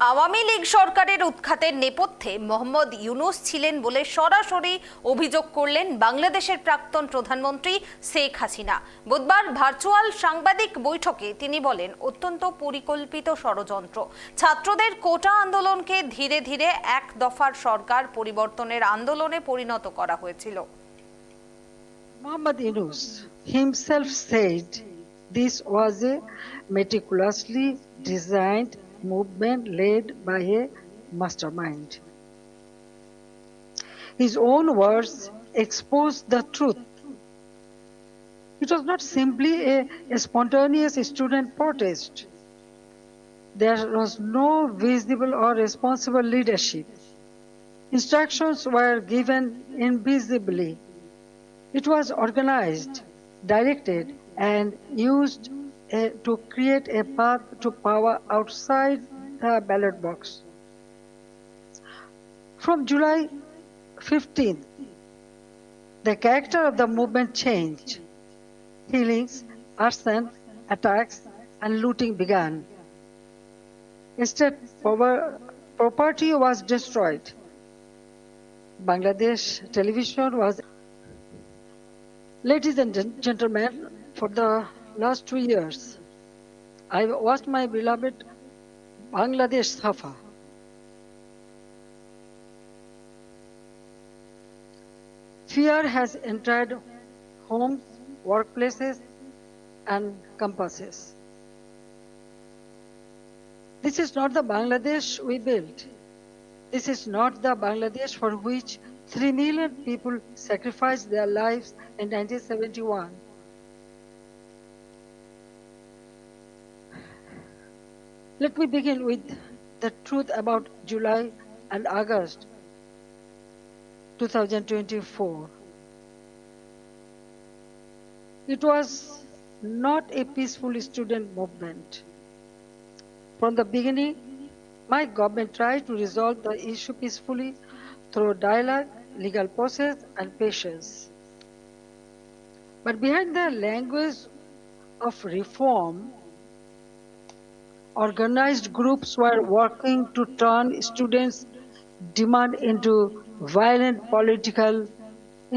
আওয়ামী লীগ সরকারের উৎখাতের নেপথ্যে মোহাম্মদ ইউনূস ছিলেন বলে সরাসরি অভিযোগ করলেন বাংলাদেশের প্রাক্তন প্রধানমন্ত্রী শেখ হাসিনা। বুধবার ভার্চুয়াল সাংবাদিক বৈঠকে তিনি বলেন, অত্যন্ত পরিকল্পিত ষড়যন্ত্র। ছাত্রদের কোটা আন্দোলনকে ধীরে ধীরে এক দফার সরকার পরিবর্তনের আন্দোলনে পরিণত করা হয়েছিল। Mohammad Yunus himself said this was a meticulously designed movement led by a mastermind. His own words exposed the truth. It was not simply a spontaneous student protest. There was no visible or responsible leadership. Instructions were given invisibly. It was organized, directed, and used to create a path to power outside the ballot box. From July 15th, the character of the movement changed. Killings, arson, attacks, and looting began. State property was destroyed. Bangladesh television was. Ladies and gentlemen, for the last 2 years, I watched my beloved Bangladesh suffer. Fear has entered homes, workplaces, and campuses. This is not the Bangladesh we built. This is not the Bangladesh for which 3 million people sacrificed their lives in 1971. Let me begin with the truth about July and August 2024. It was not a peaceful student movement. From the beginning, my government tried to resolve the issue peacefully through dialogue, legal process, and patience. But behind the language of reform, organized groups were working to turn students' demand into violent political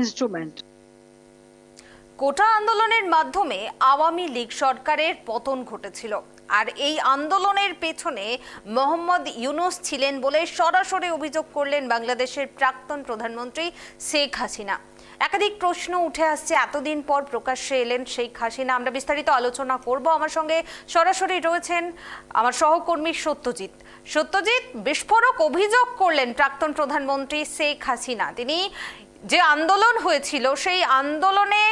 instrument. কোটা আন্দোলনের মাধ্যমে আওয়ামী লীগ সরকারের পতন ঘটেছিল, আর এই আন্দোলনের পেছনে মোহাম্মদ ইউনূস ছিলেন বলে সরাসরি অভিযোগ করলেন বাংলাদেশের প্রাক্তন প্রধানমন্ত্রী শেখ হাসিনা। একাধিক প্রশ্ন উঠে আসছে, এতদিন পর প্রকাশ্যে এলেন শেখ হাসিনা। আমরা বিস্তারিত আলোচনা করব। আমার সঙ্গে সরাসরি রয়েছেন আমার সহকর্মী সত্যজিৎ। বিস্ফোরক অভিযোগ করলেন প্রাক্তন প্রধানমন্ত্রী শেখ হাসিনা। তিনি যে আন্দোলন হয়েছিল সেই আন্দোলনে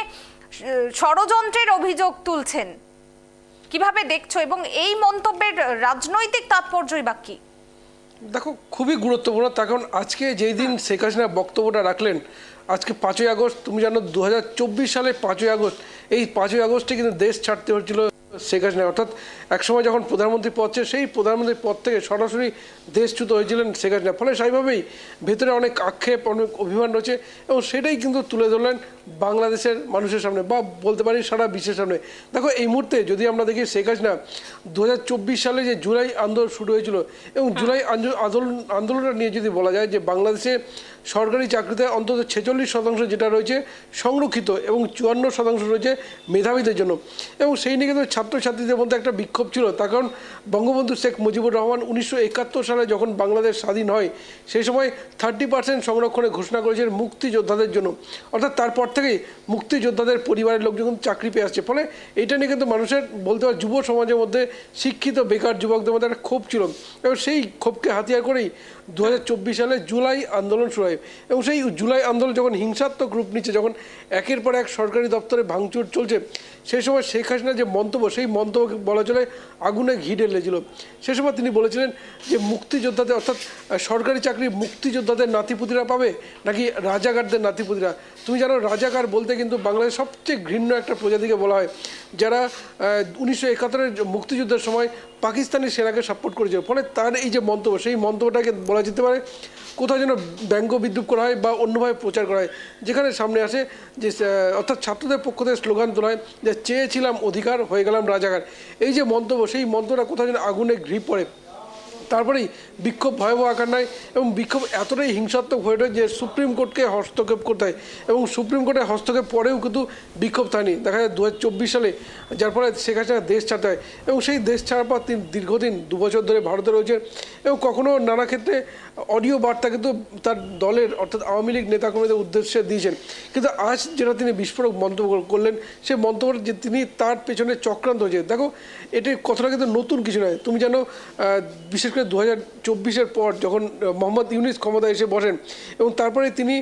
ষড়যন্ত্রের অভিযোগ তুলছেন। কিভাবে দেখছো এবং এই মন্তব্যের রাজনৈতিক তাৎপর্যই বা কি? দেখো, খুবই গুরুত্বপূর্ণ। তখন আজকে যেই দিন শেখ হাসিনা বক্তব্যটা রাখলেন, আজকে 5ই আগস্ট, তুমি জানো 2024 সালে 5ই আগস্ট, এই 5ই আগস্টে কিন্তু দেশ ছাড়তে হচ্ছিল শেখ হাসিনা। অর্থাৎ একসময় যখন প্রধানমন্ত্রী পদ ছিল, সেই প্রধানমন্ত্রী পদ থেকে সরাসরি দেশচ্যুত হয়েছিলেন শেখ হাসিনা। ফলে স্বাভাবিকভাবেই ভেতরে অনেক আক্ষেপ, অনেক অভিমান রয়েছে, এবং সেটাই কিন্তু তুলে ধরলেন বাংলাদেশের মানুষের সামনে, বা বলতে পারি সারা বিশ্বের সামনে। দেখো, এই মুহূর্তে যদি আমরা দেখি, শেখ হাসিনা 2024 সালে যে জুলাই আন্দোলন শুরু হয়েছিল, এবং জুলাই আন্দোলনটা নিয়ে যদি বলা যায় যে বাংলাদেশে সরকারি চাকরিতে অন্তত 46% যেটা রয়েছে সংরক্ষিত, এবং 54% রয়েছে মেধাবীদের জন্য। এবং সেই নিয়ে কিন্তু ছাত্রছাত্রীদের মধ্যে একটা বিক্ষোভ ছিল। তার কারণ বঙ্গবন্ধু শেখ মুজিবুর রহমান 1971 সালে যখন বাংলাদেশ স্বাধীন হয়, সেই সময় 30% সংরক্ষণে ঘোষণা করেছেন মুক্তিযোদ্ধাদের জন্য। অর্থাৎ তারপর থেকেই মুক্তিযোদ্ধাদের পরিবারের লোকজন চাকরি পেয়ে আসছে। ফলে এটা নিয়ে কিন্তু মানুষের, বলতে পারে যুব সমাজের মধ্যে, শিক্ষিত বেকার যুবকদের মধ্যে একটা ক্ষোভ ছিল, এবং সেই ক্ষোভকে হাতিয়ার করেই 2024 সালে জুলাই আন্দোলন শুরু হয়। এবং সেই জুলাই আন্দোলন যখন হিংসাত্মক রূপ নিচ্ছে, যখন একের পর এক সরকারি দপ্তরে ভাঙচুর চলছে, সেই সময় শেখ হাসিনার যে মন্তব্য, সেই মন্তব্যকে বলা চলে আগুনে ঘি ঢেলেছিল। সে সময় তিনি বলেছিলেন যে মুক্তিযোদ্ধাদের, অর্থাৎ সরকারি চাকরি মুক্তিযোদ্ধাদের নাতিপুতিরা পাবে নাকি রাজাকারদের নাতিপুতিরা। তুমি জানো, রাজাকার বলতে কিন্তু বাংলাদেশের সবচেয়ে ঘৃণ্য একটা প্রজাতিকে বলা হয়, যারা 1971-এর মুক্তিযুদ্ধের সময় পাকিস্তানি সেনাকে সাপোর্ট করেছিল। ফলে তার এই যে মন্তব্য, সেই মন্তব্যটাকে বলা যেতে পারে কোথাও যেন ব্যঙ্গ বিদ্রুপ করা হয় বা অন্যভাবে প্রচার করা হয়, যেখানে সামনে আসে যে অর্থাৎ ছাত্রদের পক্ষ থেকে স্লোগান তোলা হয় যে চেয়েছিলাম অধিকার, হয়ে গেলাম রাজাকার। এই যে মন্তব্য, সেই মন্তব্যটা কোথাও যেন আগুনে ঘি পড়ে। তারপরেই বিক্ষোভ ভয়াবহ আকার নেয় এবং বিক্ষোভ এতটাই হিংসাত্মক হয়ে ওঠে যে সুপ্রিম কোর্টকে হস্তক্ষেপ করতে হয় এবং সুপ্রিম কোর্টের হস্তক্ষেপ পরেও কিন্তু বিক্ষোভ থামেনি। দেখা যায় 2024 সালে, যার ফলে শেখ হাসিনা দেশ ছাড়তে হয় এবং সেই দেশ ছাড়ার পর তিনি দীর্ঘদিন 2 বছর ধরে ভারতে রয়েছেন এবং কখনো নানা ক্ষেত্রে অডিও বার্তা কিন্তু তার দলের অর্থাৎ আওয়ামী লীগ নেতাকর্মীদের উদ্দেশ্যে দিয়েছেন। কিন্তু আজ যেটা তিনি বিস্ফোরক মন্তব্য করলেন, সে মন্তব্য যে তিনি তার পেছনে চক্রান্ত হয়েছে। দেখো, এটি কথাটা কিন্তু নতুন কিছু নয়। তুমি জানো, বিশেষ করে 2024-এর পর যখন মোহাম্মদ ইউনুস ক্ষমতায় এসে বসেন এবং তারপরে তিনি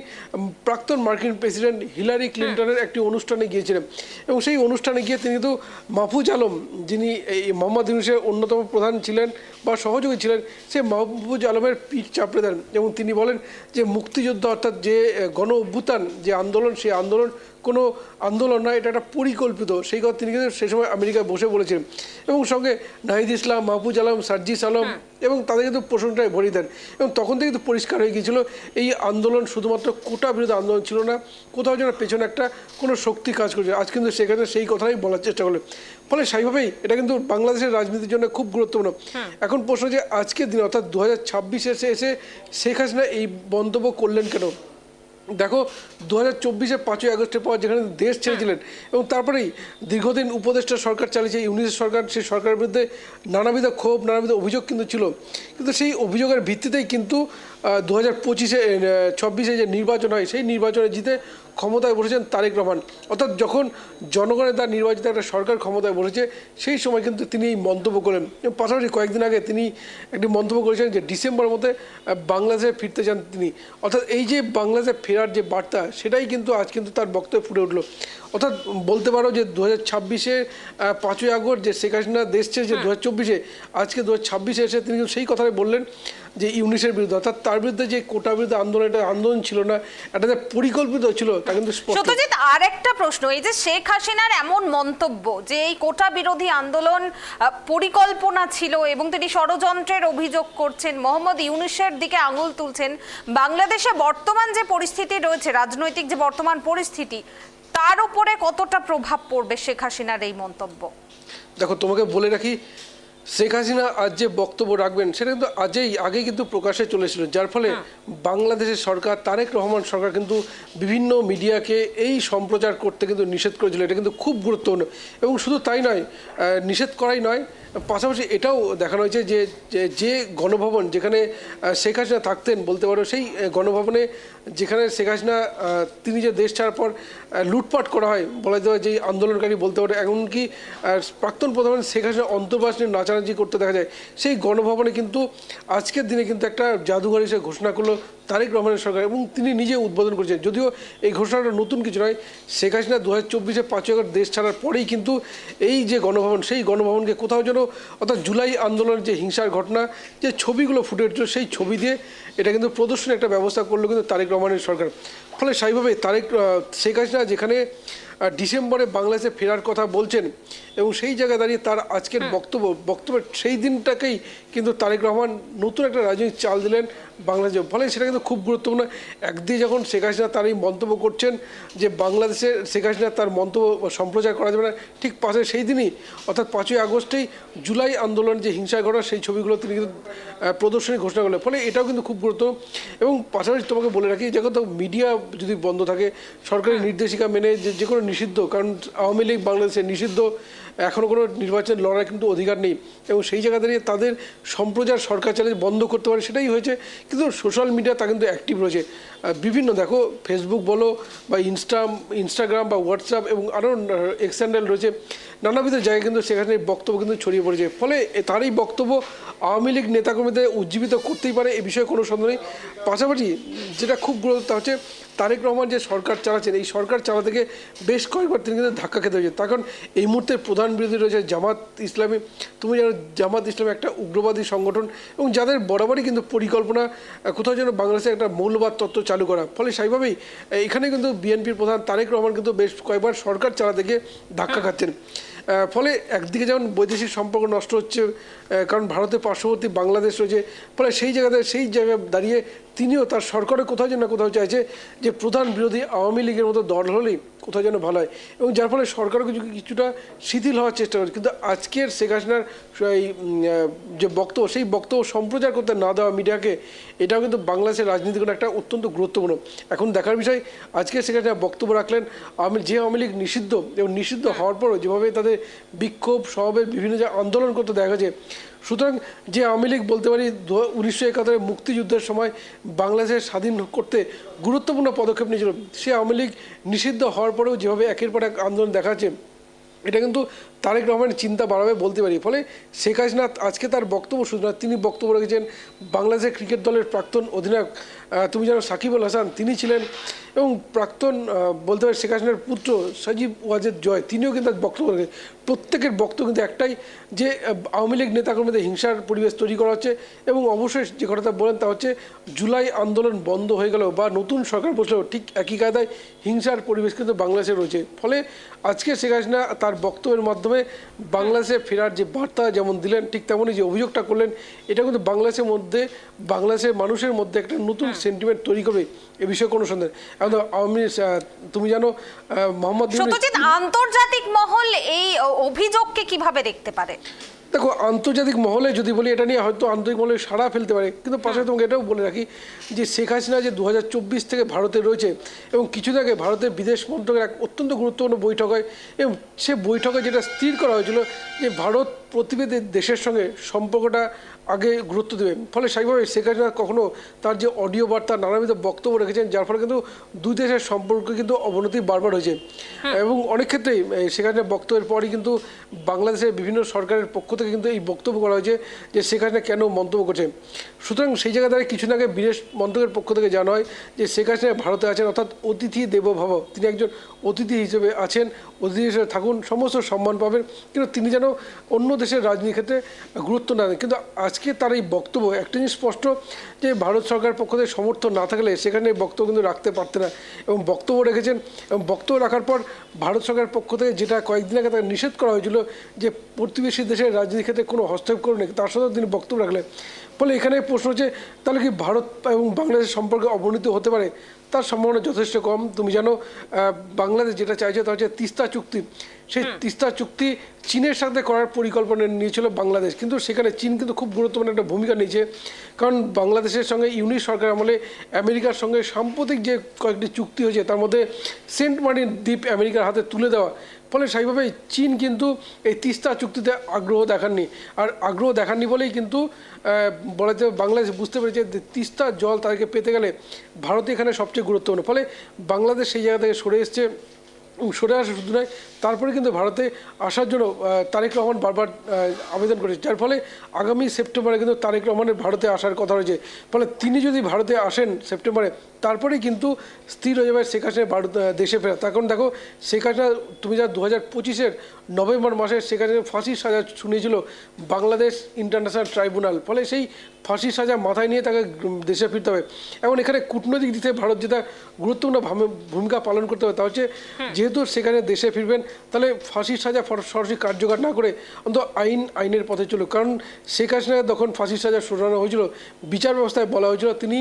প্রাক্তন মার্কিন প্রেসিডেন্ট হিলারি ক্লিন্টনের একটি অনুষ্ঠানে গিয়েছিলেন এবং সেই অনুষ্ঠানে গিয়ে তিনি কিন্তু মাহফুজ আলম, যিনি এই মোহাম্মদ ইউনুসের অন্যতম প্রধান ছিলেন বা সহযোগী ছিলেন, সে মাহফুজ আলমের পিঠ চাপড়ে দেন এবং তিনি বলেন যে মুক্তিযুদ্ধ অর্থাৎ যে গণ অভ্যুত্থান, যে আন্দোলন, সেই আন্দোলন কোনো আন্দোলন নয়, এটা একটা পরিকল্পিত। সেই কথা তিনি কিন্তু সে সময় আমেরিকায় বসে বলেছিলেন এবং সঙ্গে নাহিদ ইসলাম, মাহফুজ আলম, সার্জিস আলম এবং তাদের কিন্তু প্রশংসায় ভরিয়ে দেন এবং তখন থেকে কিন্তু পরিষ্কার হয়ে গিয়েছিল এই আন্দোলন শুধুমাত্র কোটা বিরোধী আন্দোলন ছিল না, কোথাও যেন পেছনে একটা কোনো শক্তি কাজ করছে। আজ কিন্তু সেখানে সেই কথাই বলার চেষ্টা করলেন। ফলে সেইভাবেই এটা কিন্তু বাংলাদেশের রাজনীতির জন্য খুব গুরুত্বপূর্ণ। এখন প্রশ্ন যে আজকের দিন অর্থাৎ 2026 এসে শেখ হাসিনা এই মন্তব্য করলেন কেন? দেখো, 2024-এ 5ই আগস্টের পর যেখানে দেশ ছেড়েছিলেন এবং তারপরেই দীর্ঘদিন উপদেষ্টা সরকার চালিয়েছে ইউনিসের সরকার, সেই সরকারের বিরুদ্ধে নানাবিধ ক্ষোভ, নানাবিধ অভিযোগ কিন্তু ছিল। কিন্তু সেই অভিযোগের ভিত্তিতেই কিন্তু 2026-এ যে নির্বাচন হয়, সেই নির্বাচনে জিতে ক্ষমতায় বসেছেন তারেক রহমান। অর্থাৎ যখন জনগণের দ্বারা নির্বাচিত একটা সরকার ক্ষমতায় বসেছে, সেই সময় কিন্তু তিনি এই মন্তব্য করেন। পাশাপাশি কয়েকদিন আগে তিনি একটি মন্তব্য করেছেন যে ডিসেম্বরের মধ্যে বাংলাদেশে ফিরতে চান তিনি। অর্থাৎ এই যে বাংলাদেশে ফেরার যে বার্তা, সেটাই কিন্তু আজ কিন্তু তার বক্তব্যে ফুটে উঠলো। অর্থাৎ বলতে পারো যে 2026-এ 5ই আগস্ট যে শেখ হাসিনা দেশ ছেড়েছে 2024-এ, আজকে 2026-এ এসে তিনি সেই কথাই বললেন যে ইউনিসের বিরুদ্ধে, অর্থাৎ তার বিরুদ্ধে যে কোটা বিরুদ্ধে আন্দোলন, এটা আন্দোলন ছিল না, এটা যে পরিকল্পিত ছিল তা কিন্তু স্পষ্ট। সত্যজিৎ, আর একটা প্রশ্ন, এই যে শেখ হাসিনার এমন মন্তব্য যে এই কোটা বিরোধী আন্দোলন পরিকল্পনা ছিল এবং তিনি ষড়যন্ত্রের অভিযোগ করছেন, মোহাম্মদ ইউনুসের দিকে আঙুল তুলছেন, বাংলাদেশে বর্তমান যে পরিস্থিতি রয়েছে, রাজনৈতিক যে বর্তমান পরিস্থিতি, তার উপরে কতটা প্রভাব পড়বে শেখ হাসিনার এই মন্তব্য? দেখো, তোমাকে বলে রাখি, শেখ হাসিনা আজ যে বক্তব্য রাখবেন সেটা কিন্তু আগেই কিন্তু প্রকাশ্যে চলেছিল, যার ফলে বাংলাদেশের সরকার, তারেক রহমান সরকার কিন্তু বিভিন্ন মিডিয়াকে এই সম্প্রচার করতে কিন্তু নিষেধ করেছিল। এটা কিন্তু খুব গুরুত্বপূর্ণ এবং শুধু তাই নয়, নিষেধ করাই নয়, পাশাপাশি এটাও দেখানো হয়েছে যে গণভবন যেখানে শেখ হাসিনা থাকতেন, বলতে পারো সেই গণভবনে যেখানে শেখ হাসিনা তিনি যে দেশ ছাড়ার পর লুটপাট করা হয়, বলা যায় যে আন্দোলনকারী বলতে পারে, এমনকি প্রাক্তন প্রধানমন্ত্রী শেখ হাসিনা অন্তর্বাস নিয়ে নাচানাচি করতে দেখা যায়, সেই গণভবনে কিন্তু আজকের দিনে কিন্তু একটা জাদুঘর হিসেবে ঘোষণা করলো তারেক রহমানের সরকার এবং তিনি নিজে উদ্বোধন করেছেন। যদিও এই ঘোষণাটা নতুন কিছু নয়, শেখ হাসিনা 2024-এ 5ই আগস্ট দেশ ছাড়ার পরেই কিন্তু এই যে গণভবন, সেই গণভবনকে কোথাও যেন, অর্থাৎ জুলাই আন্দোলনের যে হিংসার ঘটনা, যে ছবিগুলো ফুটে উঠছিল, সেই ছবি দিয়ে এটা কিন্তু প্রদর্শনের একটা ব্যবস্থা করলো কিন্তু তারেক রহমানের সরকার। ফলে সেইভাবে শেখ হাসিনা যেখানে ডিসেম্বরে বাংলাদেশে ফেরার কথা বলছেন এবং সেই জায়গায় দাঁড়িয়ে তার আজকের বক্তব্যের সেই দিনটাকেই কিন্তু তারেক রহমান নতুন একটা রাজনৈতিক চাল দিলেন বাংলাদেশে। ফলে সেটা কিন্তু খুব গুরুত্বপূর্ণ। একদিকে যখন শেখ হাসিনা তার এই মন্তব্য করছেন যে বাংলাদেশের শেখ হাসিনা তার মন্তব্য সম্প্রচার করা যাবে না, ঠিক পাশে সেই দিনই অর্থাৎ 5ই আগস্টেই জুলাই আন্দোলন যে হিংসার ঘটনা, সেই ছবিগুলো তিনি কিন্তু প্রদর্শনী ঘোষণা করলেন। ফলে এটাও কিন্তু খুব গুরুত্ব। এবং পাশাপাশি তোমাকে বলে রাখি, যখন মিডিয়া যদি বন্ধ থাকে, সরকারি নির্দেশিকা মেনে যে কোনো নিষিদ্ধ, কারণ আওয়ামী লীগ বাংলাদেশে নিষিদ্ধ, এখনও কোনো নির্বাচন লড়ার কিন্তু অধিকার নেই এবং সেই জায়গা দাঁড়িয়ে তাদের সম্প্রচার সরকার চাইলে বন্ধ করতে পারে, সেটাই হয়েছে। কিন্তু সোশ্যাল মিডিয়া তা কিন্তু অ্যাক্টিভ রয়েছে বিভিন্ন, দেখো ফেসবুক বলো বা ইনস্টাগ্রাম বা হোয়াটসঅ্যাপ এবং আরও এক্স হ্যান্ডেল রয়েছে, নানাবিধ জায়গায় কিন্তু সেখানে বক্তব্য কিন্তু ছড়িয়ে পড়েছে। ফলে তার এই বক্তব্য আওয়ামী লীগ নেতাকর্মীদের উজ্জীবিত করতেই পারে, এ বিষয়ে কোনো সন্দেহ নেই। পাশাপাশি যেটা খুব গুরুত্ব হচ্ছে, তারেক রহমান যে সরকার চালাচ্ছেন, এই সরকার চালা থেকে বেশ কয়েকবার তিনি কিন্তু ধাক্কা খেতে হয়েছে। তখন এই মুহূর্তে প্রধান বিরোধী রয়েছে জামাত ইসলামী। তুমি জানো জামাত ইসলামী একটা উগ্রবাদী সংগঠন এবং যাদের বরাবরই কিন্তু পরিকল্পনা কোথাও যেন বাংলাদেশে একটা মৌলবাদ তত্ত্ব চালু করা। ফলে সেইভাবেই এখানে কিন্তু বিএনপির প্রধান তারেক রহমান কিন্তু বেশ কয়েকবার সরকার চালা থেকে ধাক্কা খাচ্ছেন। ফলে একদিকে যেমন বৈদেশিক সম্পর্ক নষ্ট হচ্ছে, কারণ ভারতের পার্শ্ববর্তী বাংলাদেশ রয়েছে, ফলে সেই জায়গায় দাঁড়িয়ে তিনিও তার সরকারের কোথাও যেন কোথাও চাইছে যে প্রধান বিরোধী আওয়ামী লীগের মতো দল হলেই কোথাও যেন ভালো হয়, এবং যার ফলে সরকারও কিছুটা শিথিল হওয়ার চেষ্টা করছে। কিন্তু আজকের শেখ হাসিনার এই যে বক্তব্য, সেই বক্তব্য সম্প্রচার করতে না দেওয়া মিডিয়াকে, এটাও কিন্তু বাংলাদেশের রাজনীতির একটা অত্যন্ত গুরুত্বপূর্ণ। এখন দেখার বিষয়, আজকে শেখ হাসিনা বক্তব্য রাখলেন, যে আওয়ামী লীগ নিষিদ্ধ, এবং নিষিদ্ধ হওয়ার পরও যেভাবে তাদের বিক্ষোভ সমাবেশ বিভিন্ন যে আন্দোলন করতে দেখা যায়, সুতরাং যে আওয়ামী লীগ বলতে পারি 1971 মুক্তিযুদ্ধের সময় বাংলাদেশের স্বাধীন করতে গুরুত্বপূর্ণ পদক্ষেপ নিয়েছিল, সে আওয়ামী লীগ নিষিদ্ধ হওয়ার পরেও যেভাবে একের পর এক আন্দোলন দেখাচ্ছে, এটা কিন্তু তারেক রহমানের চিন্তা বাড়াবে বলতে পারি। ফলে শেখ হাসিনা আজকে তার বক্তব্য শুধু না, তিনি বক্তব্য রেখেছেন বাংলাদেশের ক্রিকেট দলের প্রাক্তন অধিনায়ক, তুমি জানো সাকিব আল হাসান, তিনি ছিলেন, এবং প্রাক্তন বলতে পারি শেখ হাসিনার পুত্র সজীব ওয়াজেদ জয়, তিনিও কিন্তু বক্তব্য রেখেছেন। প্রত্যেকের বক্তব্য কিন্তু একটাই, যে আওয়ামী লীগ নেতাকর্মীদের হিংসার পরিবেশ তৈরি করা হচ্ছে, এবং অবশ্যই যে কথাটা বলেন তা হচ্ছে জুলাই আন্দোলন বন্ধ হয়ে গেল বা নতুন সরকার বসলেও ঠিক একই কায়দায় হিংসার পরিবেশ কিন্তু বাংলাদেশে রয়েছে। ফলে আজকে শেখ হাসিনা তার বক্তব্যের মাধ্যমে বাংলাদেশে ফেরার যে বার্তা যেমন দিলেন, ঠিক তেমনই যে অভিযোগটা করলেন, এটা কিন্তু বাংলাদেশের মানুষের মধ্যে একটা নতুন সেন্টিমেন্ট তৈরি করবে, এ বিষয়ে কোনো সন্দেহ। এখন তুমি জানো মোহাম্মদ সত্যজিৎ, আন্তর্জাতিক মহল এই অভিযোগকে কিভাবে দেখতে পারে? দেখো, আন্তর্জাতিক মহলে যদি বলি, এটা নিয়ে হয়তো আন্তর্জাতিক মহলে সাড়া ফেলতে পারে, কিন্তু পাশাপাশি তোমাকে এটাও বলে রাখি যে শেখ হাসিনা যে 2024 থেকে ভারতে রয়েছে, এবং কিছুদিন আগে ভারতের বিদেশ মন্ত্রকের এক অত্যন্ত গুরুত্বপূর্ণ বৈঠক হয়, এবং সে বৈঠকে যেটা স্থির করা হয়েছিল যে ভারত প্রতিবেশী দেশের সঙ্গে সম্পর্কটা আগে গুরুত্ব দেবে। ফলে স্বাভাবিকভাবে শেখ হাসিনা কখনো তার যে অডিও বার্তা নানাবিধ বক্তব্য রেখেছেন, যার ফলে কিন্তু দুই দেশের সম্পর্ক কিন্তু অবনতি বারবার হয়েছে, এবং অনেক ক্ষেত্রেই শেখ হাসিনার বক্তব্যের পরই কিন্তু বাংলাদেশের বিভিন্ন সরকারের পক্ষ থেকে কিন্তু এই বক্তব্য করা হয়েছে যে শেখ হাসিনা কেন মন্তব্য করছে। সুতরাং সেই জায়গা দ্বারা কিছুদিন আগে বিদেশ মন্ত্রকের পক্ষ থেকে জানা হয় যে শেখ হাসিনা ভারতে আছেন, অর্থাৎ অতিথি দেবো ভব, তিনি একজন অতিথি হিসেবে আছেন, অতিথি হিসেবে থাকুন, সমস্ত সম্মান পাবেন, কিন্তু তিনি যেন অন্য দেশের রাজনীতির ক্ষেত্রে গুরুত্ব না দেন। কিন্তু আজকে তার এই বক্তব্য একটা জিনিস স্পষ্ট, যে ভারত সরকারের পক্ষ থেকে সমর্থন না থাকলে সেখানে বক্তব্য কিন্তু রাখতে পারতে না, এবং বক্তব্য রেখেছেন। এবং বক্তব্য রাখার পর ভারত সরকারের পক্ষ থেকে যেটা কয়েকদিন আগে তাকে নিষেধ করা হয়েছিল যে প্রতিবেশী দেশের রাজনীতির ক্ষেত্রে কোনো হস্তক্ষেপ করুন, তার সত্ত্বেও তিনি বক্তব্য রাখলেন। ফলে এখানে প্রশ্ন হচ্ছে, তাহলে কি ভারত এবং বাংলাদেশের সম্পর্কে অবনতি হতে পারে? তার সম্ভাবনা যথেষ্ট কম। তুমি জানো বাংলাদেশ যেটা চাইছে তা হচ্ছে তিস্তা চুক্তি, সেই তিস্তা চুক্তি চীনের সাথে করার পরিকল্পনা নিয়েছিল বাংলাদেশ, কিন্তু সেখানে চীন কিন্তু খুব গুরুত্বপূর্ণ একটা ভূমিকা নিয়েছে, কারণ বাংলাদেশের সঙ্গে ইউনিট সরকার আমলে আমেরিকার সঙ্গে সাম্প্রতিক যে কয়েকটি চুক্তি হয়েছে, তার মধ্যে সেন্ট মার্টিন দ্বীপ আমেরিকার হাতে তুলে দেওয়া, ফলে স্বাভাবিকভাবেই চীন কিন্তু এই তিস্তা চুক্তিতে আগ্রহ দেখাননি, আর আগ্রহ দেখাননি বলেই কিন্তু বলা যায় বাংলাদেশ বুঝতে পেরেছে যে তিস্তার জল তাদেরকে পেতে গেলে ভারত এখানে সবচেয়ে গুরুত্বপূর্ণ। ফলে বাংলাদেশ সেই জায়গা থেকে সরে এসছে, সরে আসা শুধু নয়, তারপরে কিন্তু ভারতে আসার জন্য তারেক রহমান বারবার আবেদন করেছে, যার ফলে আগামী সেপ্টেম্বরে কিন্তু তারেক রহমানের ভারতে আসার কথা রয়েছে। ফলে তিনি যদি ভারতে আসেন সেপ্টেম্বরে, তারপরেই কিন্তু স্থির হয়ে যাবে শেখ হাসিনা ভারত দেশে ফেরা। তখন দেখো শেখ হাসিনা, তুমি যা 2025 নভেম্বর মাসে শেখ হাসিনা ফাঁসির সাজা শুনিয়েছিল বাংলাদেশ ইন্টারন্যাশনাল ট্রাইব্যুনাল, ফলে সেই ফাঁসির সাজা মাথায় নিয়ে তাকে দেশে ফিরতে হবে। এবং এখানে কূটনৈতিক দিক থেকে ভারত যেটা গুরুত্বপূর্ণ ভূমিকা পালন করতে হবে তা হচ্ছে, যেহেতু সেখানে দেশে ফিরবেন, তাহলে ফাঁসির সাজা সরাসরি কার্যকর না করে অন্তত আইনের পথে চলুক। কারণ শেখ হাসিনা যখন ফাঁসির সাজা শোনানো হয়েছিল, বিচার ব্যবস্থায় বলা হয়েছিল তিনি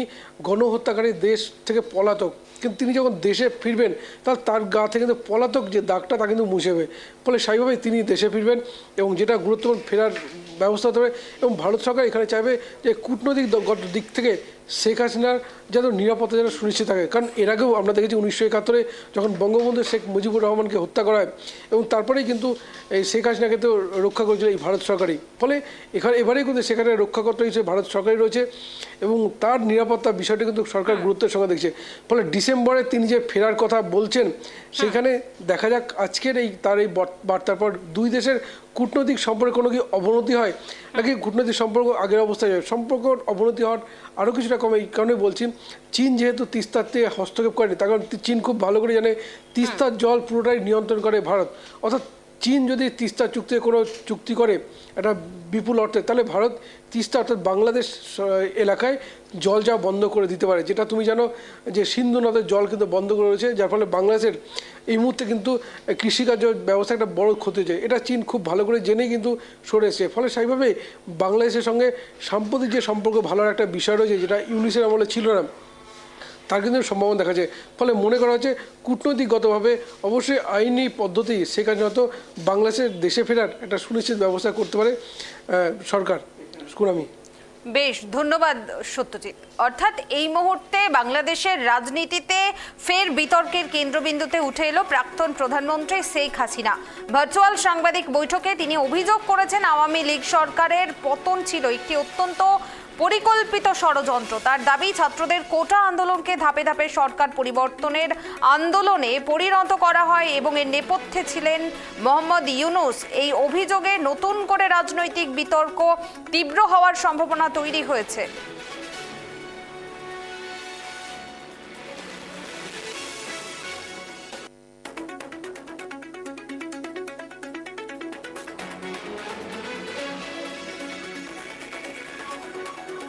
গণহত্যাকারী, দেশ থেকে পলাতক, কিন্তু তিনি যখন দেশে ফিরবেন তাহলে তার গা থেকে কিন্তু পলাতক যে দাগটা তা কিন্তু মুছে যাবে। ফলে স্বাভাবিকভাবেই তিনি দেশে ফিরবেন, এবং যেটা গুরুত্বপূর্ণ ফেরার ব্যবস্থা হতে হবে। এবং ভারত সরকার এখানে চাইবে যে কূটনৈতিক দিক থেকে শেখ হাসিনার যেন নিরাপত্তা যেন সুনিশ্চিত থাকে, কারণ এর আগেও আমরা দেখেছি 1971 যখন বঙ্গবন্ধু শেখ মুজিবুর রহমানকে হত্যা করা হয়, এবং তারপরেই কিন্তু এই শেখ হাসিনাকে তো রক্ষা করেছিল এই ভারত সরকারই। ফলে এবারেই কিন্তু সেখানে রক্ষাকর্তা হিসেবে ভারত সরকারই রয়েছে, এবং তার নিরাপত্তা বিষয়টি কিন্তু সরকার গুরুত্বের সঙ্গে দেখছে। ফলে ডিসেম্বরে তিনি যে ফেরার কথা বলছেন, সেখানে দেখা যাক আজকের তার এই বার্তার পর দুই দেশের কূটনৈতিক সম্পর্কে কোনো কি অবনতি হয়, নাকি কূটনৈতিক সম্পর্ক আগের অবস্থায় যায়। সম্পর্ক অবনতি হওয়ার আরও কিছুটা কমে, এই কারণে বলছি চীন যেহেতু তিস্তাতে হস্তক্ষেপ করেনি, তার কারণ চীন খুব ভালো করে জানে তিস্তার জল পুরোটাই নিয়ন্ত্রণ করে ভারত, অর্থাৎ চীন যদি তিস্তা চুক্তিতে কোনো চুক্তি করে একটা বিপুল অর্থে, তাহলে ভারত তিস্তা অর্থাৎ বাংলাদেশ এলাকায় জল যাওয়া বন্ধ করে দিতে পারে। যেটা তুমি জানো যে সিন্ধু নদের জল কিন্তু বন্ধ করে রয়েছে, যার ফলে বাংলাদেশের এই মুহূর্তে কিন্তু কৃষিকার্য ব্যবস্থা একটা বড় ক্ষতি হয়েছে। এটা চীন খুব ভালো করে জেনেই কিন্তু সরে এসেছে। ফলে সেইভাবে বাংলাদেশের সঙ্গে সাম্প্রতিক যে সম্পর্ক ভালো একটা বিষয় রয়েছে, যেটা ইউনিসের আমলে ছিল না, তার কিন্তু সম্ভাবনা দেখা যায়। ফলে মনে করা হচ্ছে কূটনৈতিকগতভাবে অবশ্যই আইনি পদ্ধতি শেখ হাসিনা তো বাংলাদেশের দেশে ফেরার একটা সুনিশ্চিত ব্যবস্থা করতে পারে সরকার। কুনামি, বেশ, ধন্যবাদ সত্যজিৎ। অর্থাৎ এই মুহূর্তে বাংলাদেশের রাজনীতিতে ফের বিতর্কের কেন্দ্রবিন্দুতে উঠে এলো প্রাক্তন প্রধানমন্ত্রী শেখ হাসিনা। ভার্চুয়াল সাংবাদিক বৈঠকে তিনি অভিযোগ করেছেন আওয়ামী লীগ সরকারের পতন ছিল একটি অত্যন্ত পরিকল্পিত ষড়যন্ত্র। তার দাবি, ছাত্রদের কোটা আন্দোলনকে ধাপে ধাপে সরকার পরিবর্তনের আন্দোলনে পরিণত করা হয় এবং এর নেপথ্যে ছিলেন মোহাম্মদ ইউনূস। এই অভিযোগে নতুন করে রাজনৈতিক বিতর্ক তীব্র হওয়ার সম্ভাবনা তৈরি হয়েছে।